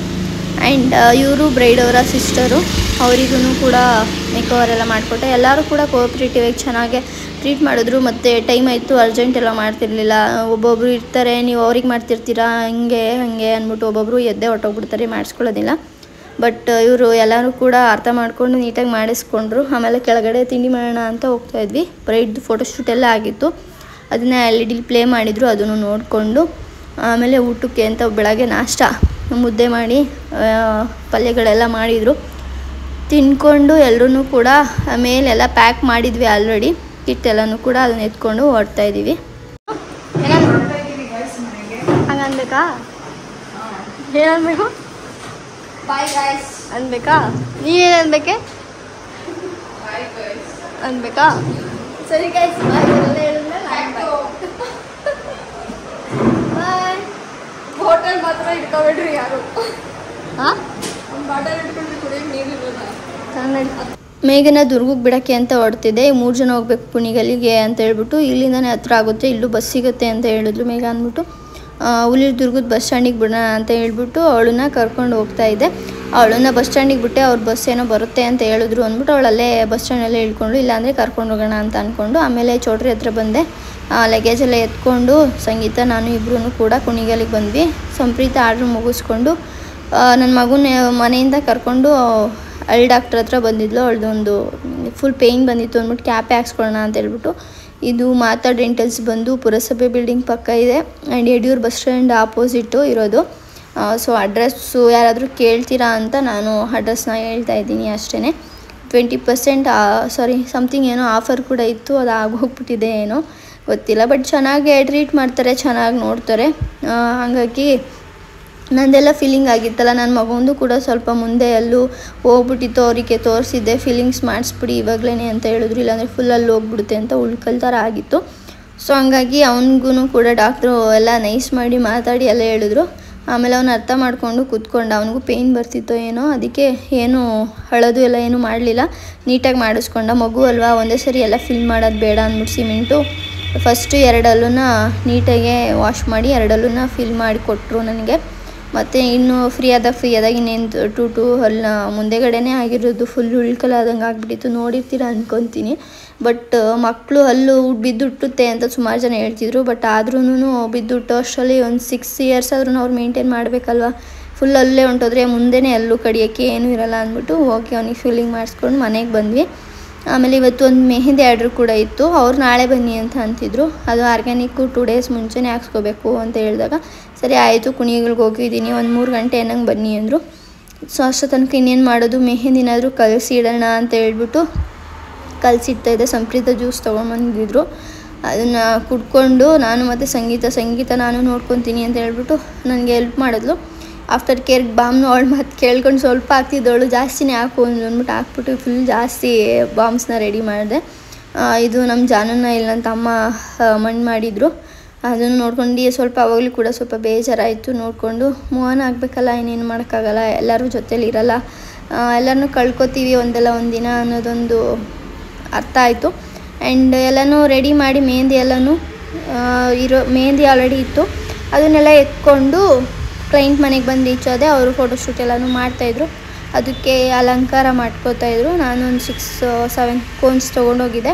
ಆ್ಯಂಡ್ ಇವರು ಬ್ರೈಡ್ ಅವರ ಸಿಸ್ಟರು, ಅವರಿಗೂ ಕೂಡ ಮೇಕವರ್ ಎಲ್ಲ ಮಾಡಿಕೊಟ್ಟೆ. ಎಲ್ಲರೂ ಕೂಡ ಕೋಆಪ್ರೇಟಿವ್ ಆಗಿ ಚೆನ್ನಾಗೆ ಟ್ರೀಟ್ ಮಾಡಿದ್ರು. ಮತ್ತು ಟೈಮ್ ಆಯಿತು, ಅರ್ಜೆಂಟ್ ಎಲ್ಲ ಮಾಡ್ತಿರ್ಲಿಲ್ಲ. ಒಬ್ಬೊಬ್ಬರು ಇರ್ತಾರೆ, ನೀವು ಅವ್ರಿಗೆ ಮಾಡ್ತಿರ್ತೀರಾ ಹಾಗೆ ಅಂದ್ಬಿಟ್ಟು ಒಬ್ಬೊಬ್ಬರು ಎದ್ದೇ ಹೊಟ್ಟೋಗ್ಬಿಡ್ತಾರೆ, ಮಾಡಿಸ್ಕೊಳ್ಳೋದಿಲ್ಲ. ಬಟ್ ಇವರು ಎಲ್ಲರೂ ಕೂಡ ಅರ್ಥ ಮಾಡಿಕೊಂಡು ನೀಟಾಗಿ ಮಾಡಿಸ್ಕೊಂಡ್ರು. ಆಮೇಲೆ ಕೆಳಗಡೆ ತಿಂಡಿ ಮಾಡೋಣ ಅಂತ ಹೋಗ್ತಾಯಿದ್ವಿ. ಬ್ರೈಡ್ದು ಫೋಟೋಶೂಟ್ ಎಲ್ಲ ಆಗಿತ್ತು, ಅದನ್ನ LED ಪ್ಲೇ ಮಾಡಿದರು, ಅದನ್ನು ನೋಡಿಕೊಂಡು ಆಮೇಲೆ ಊಟಕ್ಕೆ ಅಂತ ಬೆಳಗ್ಗೆ ನಾಷ್ಟ ಮುದ್ದೆ ಮಾಡಿ ಪಲ್ಯಗಳೆಲ್ಲ ಮಾಡಿದರು. ತಿನ್ಕೊಂಡು ಎಲ್ಲರೂ ಕೂಡ ಮೇಲೆಲ್ಲ ಪ್ಯಾಕ್ ಮಾಡಿದ್ವಿ ಆಲ್ರೆಡಿ, ಕಿಟ್ಟೆಲ್ಲನೂ ಕೂಡ ಅದನ್ನ ಎತ್ಕೊಂಡು ಹೊರಡ್ತಾ ಇದ್ದೀವಿ. ಹಂಗನ್ಬೇಕಾ? ಏನನ್ಬೇಕು? ಬಾಯ್ ಗೈಸ್ ಅನ್ಬೇಕಾ? ನೀವೇನು ಅನ್ಬೇಕೆ ಅನ್ಬೇಕಾ? ಸರಿ ಗೈಸ್ ಬಾಯ್ ಹೇಳಿದ್ಮೇಲೆ ಬಾಯ್. ಬಾಟಲ್ ಮಾತ್ರ ಇಟ್ಕೊಬೇಡ್ರಿ ಯಾರು. ಹಾಂ ಬಾಟಲ್ ಇಟ್ಕೊಂಡ್ರೆ ಕುಡಿಯೋಕೆ ನೀರಿರೋಲ್ಲ. ಮೇಘನ ದುರ್ಗಕ್ಕೆ ಬಿಡೋಕ್ಕೆ ಅಂತ ಹೊರಡ್ತಿದ್ದೆ. 3 ಜನ ಹೋಗ್ಬೇಕು ಕುಣಿಗಲ್ಲಿಗೆ ಅಂತ ಹೇಳ್ಬಿಟ್ಟು, ಇಲ್ಲಿಂದನೇ ಹತ್ರ ಆಗುತ್ತೆ, ಇಲ್ಲೂ ಬಸ್ ಸಿಗುತ್ತೆ ಅಂತ ಹೇಳಿದ್ರು ಮೇಘ ಅಂದ್ಬಿಟ್ಟು. ಹುಲಿಯೂರು ದುರ್ಗದ ಬಸ್ ಸ್ಟ್ಯಾಂಡಿಗೆ ಬಿಡೋಣ ಅಂತ ಹೇಳ್ಬಿಟ್ಟು ಅವಳನ್ನ ಕರ್ಕೊಂಡು ಹೋಗ್ತಾ ಇದ್ದೆ. ಅವಳನ್ನ ಬಸ್ ಸ್ಟ್ಯಾಂಡಿಗೆ ಬಿಟ್ಟೆ, ಅವ್ರ ಬಸ್ ಏನೋ ಬರುತ್ತೆ ಅಂತ ಹೇಳಿದ್ರು ಅಂದ್ಬಿಟ್ಟು ಅವಳಲ್ಲೇ ಬಸ್ ಸ್ಟ್ಯಾಂಡಲ್ಲೇ ಇಳ್ಕೊಂಡು ಇಲ್ಲಾಂದರೆ ಕರ್ಕೊಂಡು ಹೋಗೋಣ ಅಂತ ಅಂದ್ಕೊಂಡು ಆಮೇಲೆ ಚೌಟ್ರಿ ಹತ್ರ ಬಂದೆ. ಲಗೇಜೆಲ್ಲ ಎತ್ಕೊಂಡು ಸಂಗೀತ ನಾನು ಇಬ್ಬರೂ ಕೂಡ ಕುಣಿಗಲ್ಲಿಗೆ ಬಂದ್ವಿ. ಸಂಪ್ರೀತ ಆರ್ಡ್ರ್ ಮುಗಿಸ್ಕೊಂಡು ನನ್ನ ಮಗುನ ಮನೆಯಿಂದ ಕರ್ಕೊಂಡು ಅಲ್ಲಿ ಡಾಕ್ಟ್ರ್ ಹತ್ರ ಬಂದಿದ್ಲು. ಅವಳದೊಂದು ಫುಲ್ ಪೇಯ್ನ್ ಬಂದಿತ್ತು ಅಂದ್ಬಿಟ್ಟು ಕ್ಯಾಪೇ ಹಾಕ್ಸ್ಕೊಳ್ಳೋಣ ಅಂತ ಹೇಳ್ಬಿಟ್ಟು. ಇದು ಮಾತಾ ಡೆಂಟಲ್ಸ್ ಬಂದು ಪುರಸಭೆ ಬಿಲ್ಡಿಂಗ್ ಪಕ್ಕ ಇದೆ and Yediyur bus stand opposite ಇರೋದು. ಸೊ ಅಡ್ರೆಸ್ಸು ಯಾರಾದರೂ ಕೇಳ್ತೀರಾ ಅಂತ ನಾನು ಅಡ್ರೆಸ್ನ ಹೇಳ್ತಾ ಇದ್ದೀನಿ ಅಷ್ಟೇ. 20% ಸಮಥಿಂಗ್ ಏನೋ ಆಫರ್ ಕೂಡ ಇತ್ತು, ಅದು ಆಗೋಗ್ಬಿಟ್ಟಿದೆ ಏನೋ ಗೊತ್ತಿಲ್ಲ. ಬಟ್ ಚೆನ್ನಾಗಿ ಟ್ರೀಟ್ ಮಾಡ್ತಾರೆ, ಚೆನ್ನಾಗಿ ನೋಡ್ತಾರೆ. ಹಾಗಾಗಿ ನಂದೆಲ್ಲ ಫೀಲಿಂಗ್ ಆಗಿತ್ತಲ್ಲ, ನನ್ನ ಮಗಂದು ಕೂಡ ಸ್ವಲ್ಪ ಮುಂದೆ ಎಲ್ಲೂ ಹೋಗ್ಬಿಟ್ಟಿತ್ತು. ಅವರಿಗೆ ತೋರಿಸಿದ್ದೆ, ಫೀಲಿಂಗ್ಸ್ ಮಾಡಿಸ್ಬಿಡಿ ಇವಾಗಲೇ ಅಂತ ಹೇಳಿದ್ರು, ಇಲ್ಲಾಂದರೆ ಫುಲ್ಲಲ್ಲಿ ಹೋಗ್ಬಿಡುತ್ತೆ ಅಂತ ಉಳ್ಕಲ್ ಥರ ಆಗಿತ್ತು. ಸೊ ಹಂಗಾಗಿ ಅವನಿಗೂ ಕೂಡ ಡಾಕ್ಟ್ರು ಎಲ್ಲ ನೈಸ್ ಮಾಡಿ ಮಾತಾಡಿ ಎಲ್ಲ ಹೇಳಿದ್ರು. ಆಮೇಲೆ ಅವನು ಅರ್ಥ ಮಾಡಿಕೊಂಡು ಕೂತ್ಕೊಂಡು, ಅವನಿಗೂ ಪೇಯ್ನ್ ಬರ್ತಿತ್ತೋ ಏನೋ, ಅದಕ್ಕೆ ಏನು ಅಳೋದು ಎಲ್ಲ ಏನೂ ಮಾಡಲಿಲ್ಲ, ನೀಟಾಗಿ ಮಾಡಿಸ್ಕೊಂಡ. ಮಗು ಅಲ್ವಾ, ಒಂದೇ ಸರಿ ಎಲ್ಲ ಫಿಲ್ ಮಾಡೋದು ಬೇಡ ಅಂದ್ಬಿಟ್ಟು ಸಿಮೆಂಟು ಫಸ್ಟು 2 ಹಲ್ಲನ್ನ ನೀಟಾಗೆ ವಾಶ್ ಮಾಡಿ 2 ಹಲ್ಲನ್ನ ಫಿಲ್ ಮಾಡಿ ಕೊಟ್ಟರು ನನಗೆ. ಮತ್ತು ಇನ್ನು ಫ್ರೀ ಆದಾಗ ಇನ್ನೇನು 2 ಹಲ್ಲ ಮುಂದೆಗಡೆನೇ ಆಗಿರೋದು, ಫುಲ್ ಉಳ್ಕಲಾದಂಗೆ ಆಗಿಬಿಟ್ಟಿತ್ತು. ನೋಡಿರ್ತೀರ ಅಂದ್ಕೊತೀನಿ. ಬಟ್ ಮಕ್ಕಳು ಹಲ್ಲು ಬಿದ್ದುಟ್ಟುತ್ತೆ ಅಂತ ಸುಮಾರು ಜನ ಹೇಳ್ತಿದ್ರು. ಬಟ್ ಆದ್ರೂ ಬಿದ್ದುಟ್ಟು ಅಷ್ಟರಲ್ಲಿ ಒಂದು 6 ಇಯರ್ಸ್ ಆದ್ರೂ ಅವ್ರು ಮೇಂಟೈನ್ ಮಾಡಬೇಕಲ್ವ. ಫುಲ್ ಅಲ್ಲೇ ಹೊಂಟೋದ್ರೆ ಮುಂದೆನೇ ಹಲ್ಲು ಕಡಿಯೋಕ್ಕೆ ಏನೂ ಇರೋಲ್ಲ ಅಂದ್ಬಿಟ್ಟು ಓಕೆ ಅವನಿಗೆ ಫೀಲಿಂಗ್ ಮಾಡಿಸ್ಕೊಂಡು ಮನೆಗೆ ಬಂದ್ವಿ. ಆಮೇಲೆ ಇವತ್ತು ಒಂದು ಮೆಹಂದಿ ಆರ್ಡ್ರ್ ಕೂಡ ಇತ್ತು. ಅವ್ರು ನಾಳೆ ಬನ್ನಿ ಅಂತ ಅಂತಿದ್ರು. ಅದು ಆರ್ಗ್ಯಾನಿಕ್ಕು 2 ಡೇಸ್ ಮುಂಚೆನೇ ಹಾಕ್ಸ್ಕೋಬೇಕು ಅಂತ ಹೇಳಿದಾಗ ಸರಿ ಆಯಿತು, ಕುಣಿಗಲ್ಗೆ ಹೋಗಿದ್ದೀನಿ, ಒಂದು 3 ಗಂಟೆ ಅನ್ನಂಗೆ ಬನ್ನಿ ಅಂದರು. ಸೊ ಅಷ್ಟೋ ತನಕ ಇನ್ನೇನು ಮಾಡೋದು, ಮೆಹಂದಿನಾದರೂ ಕಲಸಿ ಇಡೋಣ ಅಂತ ಹೇಳ್ಬಿಟ್ಟು ಕಲಸಿಡ್ತಾಯಿದ್ದೆ. ಸಂಪ್ರೀತ ಜ್ಯೂಸ್ ತೊಗೊಂಡ್ಬಂದಿದ್ರು, ಅದನ್ನು ಕುಡ್ಕೊಂಡು ನಾನು ಮತ್ತು ಸಂಗೀತ ನಾನು ನೋಡ್ಕೊತೀನಿ ಅಂತ ಹೇಳ್ಬಿಟ್ಟು ನನಗೆ ಹೆಲ್ಪ್ ಮಾಡಿದ್ಲು. ಆಫ್ಟರ್ ಕೇರ್ ಬಾಮ್ನು ಅವಳು ಮತ್ತು ಕೇಳ್ಕೊಂಡು ಸ್ವಲ್ಪ ಹಾಕ್ತಿದ್ದವಳು, ಜಾಸ್ತಿನೇ ಹಾಕು ಅಂದ್ಬಿಟ್ಟು ಹಾಕ್ಬಿಟ್ಟು ಫುಲ್ ಜಾಸ್ತಿ ಬಾಮ್ಸ್ನ ರೆಡಿ ಮಾಡಿದೆ. ಇದು ನಮ್ಮ ಜಾನನ್ನ ಇಲ್ಲ ಅಂತ ಅಮ್ಮ ಮಣ್ಣು ಮಾಡಿದರು, ಅದನ್ನು ನೋಡ್ಕೊಂಡು ಸ್ವಲ್ಪ ಅವಾಗಲೂ ಕೂಡ ಸ್ವಲ್ಪ ಬೇಜಾರಾಯಿತು. ನೋಡಿಕೊಂಡು ಮೂವನ್ ಆಗಬೇಕಲ್ಲ, ಇನ್ನೇನು ಮಾಡೋಕ್ಕಾಗಲ್ಲ, ಎಲ್ಲರೂ ಜೊತೇಲಿ ಇರಲ್ಲ, ಎಲ್ಲರನ್ನೂ ಕಳ್ಕೊತೀವಿ ಒಂದಲ್ಲ ಒಂದು ದಿನ ಅನ್ನೋದೊಂದು ಅರ್ಥ ಆಯಿತು. ಆ್ಯಂಡ್ ಎಲ್ಲನೂ ರೆಡಿ ಮಾಡಿ ಮೆಹಂದಿ ಮೆಹಂದಿ ಆಲ್ರೆಡಿ ಇತ್ತು, ಅದನ್ನೆಲ್ಲ ಎತ್ಕೊಂಡು ಕ್ಲೈಂಟ್ ಮನೆಗೆ ಬಂದು ರೀಚ್ ಆದೆ. ಅವರು ಫೋಟೋಶೂಟ್ ಎಲ್ಲನೂ ಮಾಡ್ತಾಯಿದ್ರು, ಅದಕ್ಕೆ ಅಲಂಕಾರ ಮಾಡ್ಕೋತಾಯಿದ್ರು. ನಾನು ಒಂದು 6-7 ಕೋನ್ಸ್ ತೊಗೊಂಡೋಗಿದ್ದೆ.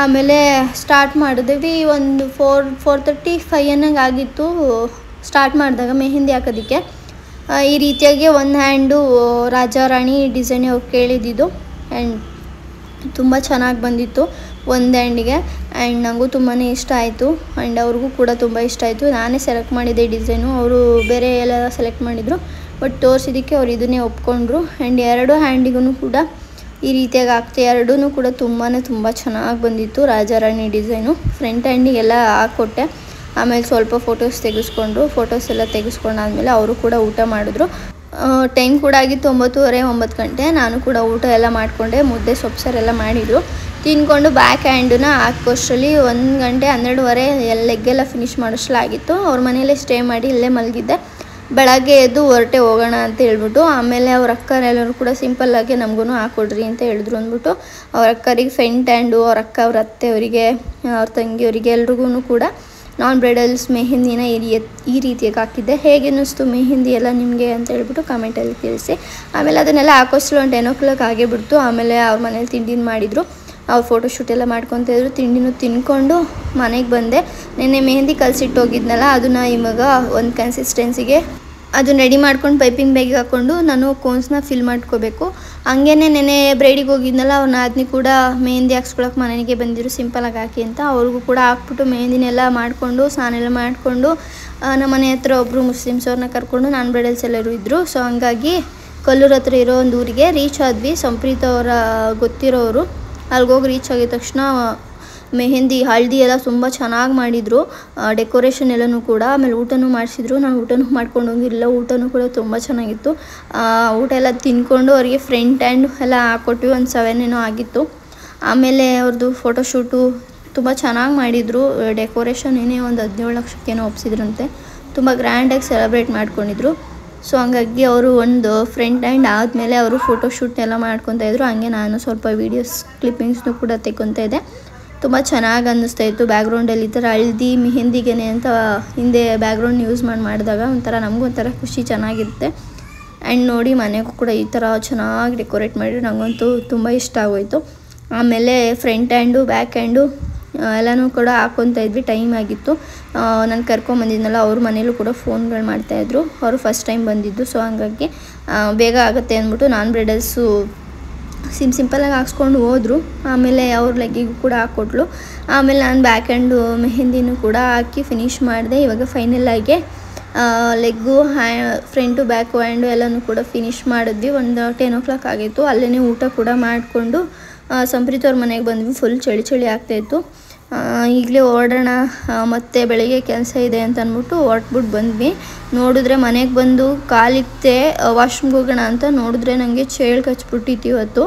ಆಮೇಲೆ ಸ್ಟಾರ್ಟ್ ಮಾಡಿದ್ವಿ, ಒಂದು 4:35 ಅನ್ನಂಗೆ ಆಗಿತ್ತು ಸ್ಟಾರ್ಟ್ ಮಾಡಿದಾಗ ಮೆಹಂದಿ ಹಾಕೋದಕ್ಕೆ. ಈ ರೀತಿಯಾಗಿ ಒಂದು ಹ್ಯಾಂಡು ರಾಜಾರಾಣಿ ಡಿಸೈನ್ ಅವ್ರು ಕೇಳಿದ್ದಿದ್ದು ಆ್ಯಂಡ್ ತುಂಬ ಚೆನ್ನಾಗಿ ಬಂದಿತ್ತು ಒಂದು ಹ್ಯಾಂಡಿಗೆ. ಆ್ಯಂಡ್ ನನಗೂ ತುಂಬಾ ಇಷ್ಟ ಆಯಿತು ಆ್ಯಂಡ್ ಅವ್ರಿಗೂ ಕೂಡ ತುಂಬ ಇಷ್ಟ ಆಯಿತು. ನಾನೇ ಸೆಲೆಕ್ಟ್ ಮಾಡಿದ್ದೆ ಡಿಸೈನು, ಅವರು ಬೇರೆ ಎಲ್ಲ ಸೆಲೆಕ್ಟ್ ಮಾಡಿದರು. ಬಟ್ ತೋರಿಸಿದ್ದಕ್ಕೆ ಅವ್ರು ಇದನ್ನೇ ಒಪ್ಕೊಂಡ್ರು. ಆ್ಯಂಡ್ 2 ಹ್ಯಾಂಡಿಗೂ ಕೂಡ ಈ ರೀತಿಯಾಗಿ ಆಗ್ತದೆ, 2 ಕೂಡ ತುಂಬ ಚೆನ್ನಾಗಿ ಬಂದಿತ್ತು ರಾಜಾರಾಣಿ ಡಿಸೈನು. ಫ್ರಂಟ್ ಹ್ಯಾಂಡಿಗೆಲ್ಲ ಹಾಕ್ಕೊಟ್ಟೆ. ಆಮೇಲೆ ಸ್ವಲ್ಪ ಫೋಟೋಸ್ ತೆಗೆಸ್ಕೊಂಡ್ರು. ಫೋಟೋಸ್ ಎಲ್ಲ ತೆಗೆಸ್ಕೊಂಡಾದ್ಮೇಲೆ ಅವರು ಕೂಡ ಊಟ ಮಾಡಿದ್ರು. ಟೈಮ್ ಕೂಡ ಆಗಿತ್ತು 9:30-9 ಗಂಟೆ. ನಾನು ಕೂಡ ಊಟ ಎಲ್ಲ ಮಾಡಿಕೊಂಡೆ. ಮುದ್ದೆ ಸೊಪ್ಪು ಸಾರು ಎಲ್ಲ ಮಾಡಿದರು. ತಿನ್ಕೊಂಡು ಬ್ಯಾಕ್ ಹ್ಯಾಂಡನ್ನ ಹಾಕೋಷ್ಟರಲ್ಲಿ 1 ಗಂಟೆ 12:30 ಲೆಗ್ಗೆಲ್ಲ ಫಿನಿಷ್ ಮಾಡೋಷ್ಟಲಾಗಿತ್ತು. ಅವ್ರ ಮನೆಯಲ್ಲೇ ಸ್ಟೇ ಮಾಡಿ ಇಲ್ಲೇ ಮಲಗಿದ್ದೆ. ಬೆಳಗ್ಗೆ ಎದ್ದು ಹೊರಟೆ ಹೋಗೋಣ ಅಂತ ಹೇಳ್ಬಿಟ್ಟು. ಆಮೇಲೆ ಅವ್ರ ಅಕ್ಕರೆಲ್ಲರೂ ಕೂಡ ಸಿಂಪಲ್ಲಾಗಿ ನಮಗೂ ಹಾಕ್ಕೊಡ್ರಿ ಅಂತ ಹೇಳಿದ್ರು ಅಂದ್ಬಿಟ್ಟು ಅವ್ರ ಅಕ್ಕರಿಗೆ ಫ್ರಂಟ್ ಹ್ಯಾಂಡು, ಅವ್ರ ಅಕ್ಕ ಅವ್ರ ಅತ್ತೆಯವರಿಗೆ, ಅವ್ರ ತಂಗಿಯವರಿಗೆ ಎಲ್ರಿಗೂ ಕೂಡ ನಾನ್ ಬ್ರೈಡಲ್ಸ್ ಮೆಹಂದಿನ ಈ ರೀತಿಯಾಗಿ ಹಾಕಿದ್ದೆ. ಹೇಗೆ ಅನ್ನಿಸ್ತು ಮೆಹಂದಿ ಎಲ್ಲ ನಿಮಗೆ ಅಂತ ಹೇಳ್ಬಿಟ್ಟು ಕಮೆಂಟಲ್ಲಿ ತಿಳಿಸಿ. ಆಮೇಲೆ ಅದನ್ನೆಲ್ಲ ಹಾಕೋಷ್ಟಲು ಒಂದು 10 o'clock ಆಗೇ ಬಿಡ್ತು. ಆಮೇಲೆ ಅವ್ರ ಮನೇಲಿ ತಿಂಡಿನ ಮಾಡಿದರು, ಅವ್ರು ಫೋಟೋಶೂಟ್ ಎಲ್ಲ ಮಾಡ್ಕೊತಾಯಿದ್ರು. ತಿಂಡಿನೂ ತಿನ್ಕೊಂಡು ಮನೆಗೆ ಬಂದೆ. ನೆನ್ನೆ ಮೆಹಂದಿ ಕಲಸಿಟ್ಟು ಹೋಗಿದ್ನಲ್ಲ, ಅದನ್ನು ಇವಾಗ ಒಂದು ಕನ್ಸಿಸ್ಟೆನ್ಸಿಗೆ ಅದನ್ನ ರೆಡಿ ಮಾಡ್ಕೊಂಡು ಪೈಪಿಂಗ್ ಬ್ಯಾಗಿಗೆ ಹಾಕ್ಕೊಂಡು ನಾನು ಕೋನ್ಸ್ನ ಫಿಲ್ ಮಾಡ್ಕೋಬೇಕು. ಹಂಗೇ ನೆನೆ ಬ್ರೈಡಿಗೆ ಹೋಗಿದ್ನಲ್ಲ, ಅವ್ರನ್ನ ಆದ್ನಿ ಕೂಡ ಮೆಹಂದಿ ಹಾಕ್ಸ್ಕೊಳಕ್ಕೆ ಮನೆಗೆ ಬಂದಿರು ಸಿಂಪಲಾಗಿ ಹಾಕಿ ಅಂತ. ಅವ್ರಿಗೂ ಕೂಡ ಹಾಕ್ಬಿಟ್ಟು ಮೆಹಂದಿನೆಲ್ಲ ಮಾಡಿಕೊಂಡು ಸ್ನಾನ ಎಲ್ಲ ಮಾಡಿಕೊಂಡು ನಮ್ಮ ಮನೆ ಹತ್ರ ಒಬ್ಬರು ಮುಸ್ಲಿಮ್ಸ್ ಅವ್ರನ್ನ ಕರ್ಕೊಂಡು ನಾನ್ ಬ್ರೈಡಲ್ಸ್ ಎಲ್ಲರೂ ಇದ್ದರು. ಸೊ ಹಂಗಾಗಿ ಕೊಲ್ಲೂರು ಹತ್ರ ಇರೋ ಒಂದು ಊರಿಗೆ ರೀಚ್ ಆದ್ವಿ. ಸಂಪ್ರೀತ್ ಅವರ ಗೊತ್ತಿರೋರು. ಅಲ್ಲಿಗೋಗಿ ರೀಚ್ ಆಗಿದ ತಕ್ಷಣ ಮೆಹಂದಿ ಹಳದಿ ಎಲ್ಲ ತುಂಬ ಚೆನ್ನಾಗಿ ಮಾಡಿದರು, ಡೆಕೋರೇಷನ್ ಎಲ್ಲನೂ ಕೂಡ. ಆಮೇಲೆ ಊಟನೂ ಮಾಡಿಸಿದ್ರು. ನಾನು ಊಟನೂ ಮಾಡ್ಕೊಂಡು ಹೋಗಿರಲಿಲ್ಲ, ಊಟನೂ ಕೂಡ ತುಂಬ ಚೆನ್ನಾಗಿತ್ತು. ಊಟ ಎಲ್ಲ ತಿಂದ್ಕೊಂಡು ಅವರಿಗೆ ಫ್ರಂಟ್ ಹ್ಯಾಂಡ್ ಎಲ್ಲ ಹಾಕ್ಕೊಟ್ವಿ. ಒಂದು 7 ಏನೋ ಆಗಿತ್ತು. ಆಮೇಲೆ ಅವ್ರದ್ದು ಫೋಟೋಶೂಟು ತುಂಬ ಚೆನ್ನಾಗಿ ಮಾಡಿದರು. ಡೆಕೋರೇಷನ್ ಏನೇ ಒಂದು 17 ಲಕ್ಷಕ್ಕೇನೋ ಒಪ್ಪಿಸಿದ್ರಂತೆ. ತುಂಬ ಗ್ರ್ಯಾಂಡಾಗಿ ಸೆಲೆಬ್ರೇಟ್ ಮಾಡ್ಕೊಂಡಿದ್ರು. ಸೊ ಹಂಗಾಗಿ ಅವರು ಒಂದು ಫ್ರಂಟ್ ಹ್ಯಾಂಡ್ ಆದಮೇಲೆ ಅವರು ಫೋಟೋಶೂಟ್ ಎಲ್ಲ ಮಾಡ್ಕೊತಾಯಿದ್ರು. ಹಂಗೆ ನಾನು ಸ್ವಲ್ಪ ವೀಡಿಯೋಸ್ ಕ್ಲಿಪ್ಪಿಂಗ್ಸ್ನೂ ಕೂಡ ತೆಕ್ಕೊತಾ ಇದ್ದೆ. ತುಂಬ ಚೆನ್ನಾಗಿ ಅನ್ನಿಸ್ತಾ ಇತ್ತು. ಬ್ಯಾಕ್ಗ್ರೌಂಡಲ್ಲಿ ಈ ಥರ ಹಳದಿ ಮೆಹಂದಿಗೆನೆ ಅಂತ ಹಿಂದೆ ಬ್ಯಾಕ್ಗ್ರೌಂಡ್ ಯೂಸ್ ಮಾಡಿದಾಗ ಒಂಥರ ನಮಗೂ ಒಂಥರ ಖುಷಿ, ಚೆನ್ನಾಗಿರುತ್ತೆ. ಆ್ಯಂಡ್ ನೋಡಿ ಮನೆಗೂ ಕೂಡ ಈ ಥರ ಚೆನ್ನಾಗಿ ಡೆಕೋರೇಟ್ ಮಾಡಿದ್ರು. ನನಗಂತೂ ತುಂಬ ಇಷ್ಟ ಆಗೋಯಿತು. ಆಮೇಲೆ ಫ್ರಂಟ್ ಹ್ಯಾಂಡು ಬ್ಯಾಕ್ ಹ್ಯಾಂಡು ಎಲ್ಲನೂ ಕೂಡ ಹಾಕ್ಕೊತಾ ಇದ್ವಿ. ಟೈಮ್ ಆಗಿತ್ತು. ನಾನು ಕರ್ಕೊಂಬಂದಿದ್ನಲ್ಲ, ಅವ್ರ ಮನೇಲೂ ಕೂಡ ಫೋನ್ಗಳು ಮಾಡ್ತಾಯಿದ್ರು. ಅವರು ಫಸ್ಟ್ ಟೈಮ್ ಬಂದಿದ್ದು. ಸೊ ಹಂಗಾಗಿ ಬೇಗ ಆಗುತ್ತೆ ಅಂದ್ಬಿಟ್ಟು ನಾನ್ ಬ್ರೈಡಲ್ಸು ಸಿಂಪಲ್ಲಾಗಿ ಹಾಕ್ಸ್ಕೊಂಡು ಹೋದರು. ಆಮೇಲೆ ಅವ್ರ ಲೆಗ್ಗಿಗೂ ಕೂಡ ಹಾಕ್ಕೊಟ್ಲು. ಆಮೇಲೆ ನಾನು ಬ್ಯಾಕ್ ಹ್ಯಾಂಡು ಮೆಹಂದಿನೂ ಕೂಡ ಹಾಕಿ ಫಿನಿಶ್ ಮಾಡಿದೆ. ಇವಾಗ ಫೈನಲಾಗಿ ಲೆಗ್ಗು ಫ್ರಂಟು ಬ್ಯಾಕು ಹ್ಯಾಂಡು ಎಲ್ಲನೂ ಕೂಡ ಫಿನಿಶ್ ಮಾಡಿದ್ವಿ. ಒಂದು 10 o'clock ಆಗಿತ್ತು. ಅಲ್ಲೇ ಊಟ ಕೂಡ ಮಾಡಿಕೊಂಡು ಸಂಪ್ರೀತ್ ಅವ್ರ ಮನೆಗೆ ಬಂದ್ವಿ. ಫುಲ್ ಚಳಿ ಆಗ್ತಾಯಿತ್ತು. ಈಗಲೇ ಹೊರಡೋಣ, ಮತ್ತೆ ಬೆಳಗ್ಗೆ ಕೆಲಸ ಇದೆ ಅಂತ ಅಂದ್ಬಿಟ್ಟು ಹೊರಟ್ಬಿಟ್ಟು ಬಂದ್ವಿ. ನೋಡಿದ್ರೆ ಮನೆಗೆ ಬಂದು ಕಾಲಿತ್ತೆ ವಾಶ್ರೂಮ್ಗೆ ಹೋಗೋಣ ಅಂತ ನೋಡಿದ್ರೆ ನನಗೆ ಚೇಳು ಕಚ್ಬಿಟ್ಟಿತ್ತು ಇವತ್ತು.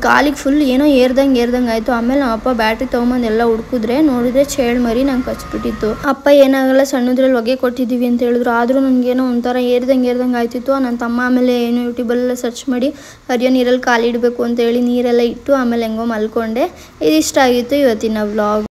ಕಾಲಿಗೆ ಫುಲ್ ಏನೋ ಏರ್ದಂಗೆ ಆಯಿತು. ಆಮೇಲೆ ನಮ್ಮ ಅಪ್ಪ ಬ್ಯಾಟ್ರಿ ತೊಗೊಂಬಂದು ಎಲ್ಲ ಹುಡ್ಕಿದ್ರೆ ನೋಡಿದ್ರೆ ಚೇಳು ಮರಿ ನಂಗೆ ಕಚ್ಬಿಟ್ಟಿತ್ತು. ಅಪ್ಪ ಏನಾಗಲ್ಲ, ಸಣ್ಣದ್ರಲ್ಲಿ ಹೊಗೆ ಕೊಟ್ಟಿದ್ದೀವಿ ಅಂತ ಹೇಳಿದ್ರು. ಆದರೂ ನನಗೇನೋ ಒಂಥರ ಏರ್ದಂಗೆ ಆಯ್ತಿತ್ತು. ನನ್ನ ತಮ್ಮ ಆಮೇಲೆ ಏನು ಯೂಟ್ಯೂಬಲ್ಲೆಲ್ಲ ಸರ್ಚ್ ಮಾಡಿ ಹರಿಯೋ ನೀರಲ್ಲಿ ಕಾಲಿಡಬೇಕು ಅಂತೇಳಿ ನೀರೆಲ್ಲ ಇಟ್ಟು ಆಮೇಲೆ ಹೆಂಗೋ ಮಲ್ಕೊಂಡೆ. ಇದಿಷ್ಟ ಆಗಿತ್ತು ಇವತ್ತಿನ ವ್ಲಾಗ್.